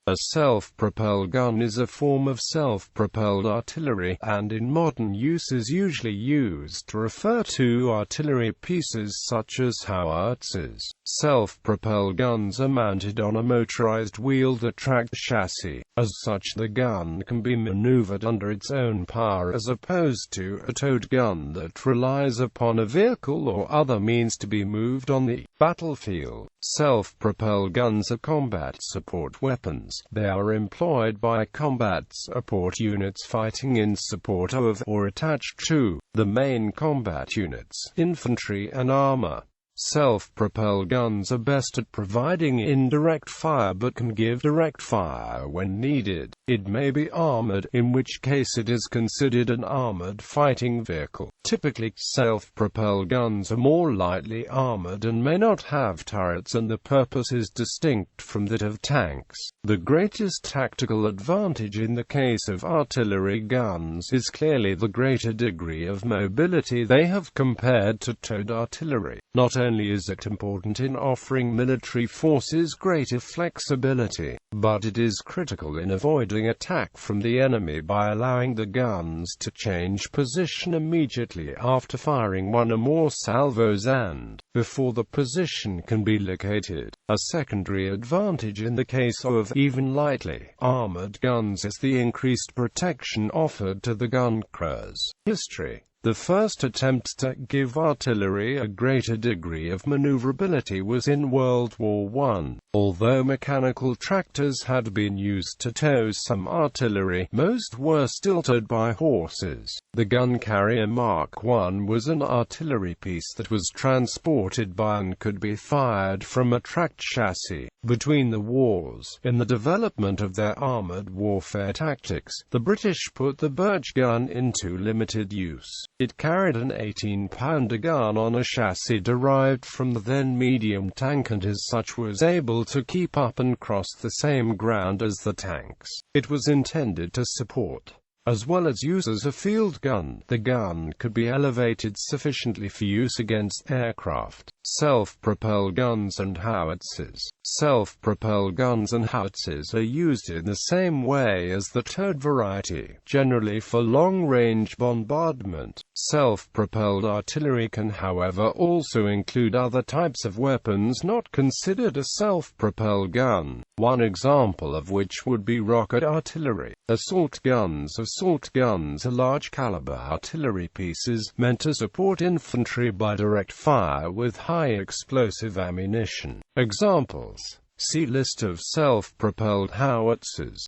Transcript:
A self-propelled gun is a form of self-propelled artillery, and in modern use is usually used to refer to artillery pieces such as howitzers. Self-propelled guns are mounted on a motorized wheel-to-track chassis. As such, the gun can be maneuvered under its own power as opposed to a towed gun that relies upon a vehicle or other means to be moved on the battlefield. Self-propelled guns are combat support weapons. They are employed by combat support units fighting in support of or attached to the main combat units, infantry and armour. Self-propelled guns are best at providing indirect fire but can give direct fire when needed. It may be armored, in which case it is considered an armored fighting vehicle. Typically, self-propelled guns are more lightly armored and may not have turrets, and the purpose is distinct from that of tanks. The greatest tactical advantage in the case of artillery guns is clearly the greater degree of mobility they have compared to towed artillery. Not only is it important in offering military forces greater flexibility, but it is critical in avoiding attack from the enemy by allowing the guns to change position immediately after firing one or more salvos and before the position can be located. A secondary advantage in the case of even lightly armored guns is the increased protection offered to the gun crews. History. The first attempt to give artillery a greater degree of maneuverability was in World War I. Although mechanical tractors had been used to tow some artillery, most were still towed by horses. The gun carrier Mark I was an artillery piece that was transported by and could be fired from a tracked chassis. Between the wars, in the development of their armored warfare tactics, the British put the Birch gun into limited use. It carried an 18-pounder gun on a chassis derived from the then medium tank, and as such was able to keep up and cross the same ground as the tanks. It was intended to support, as well as use as a field gun. The gun could be elevated sufficiently for use against aircraft. Self-propelled guns and howitzers. Self-propelled guns and howitzers are used in the same way as the towed variety, generally for long-range bombardment. Self-propelled artillery can, however, also include other types of weapons not considered a self-propelled gun, one example of which would be rocket artillery. Assault guns. Assault guns are large-caliber artillery pieces meant to support infantry by direct fire with high explosive ammunition. Examples. See List of self-propelled howitzers.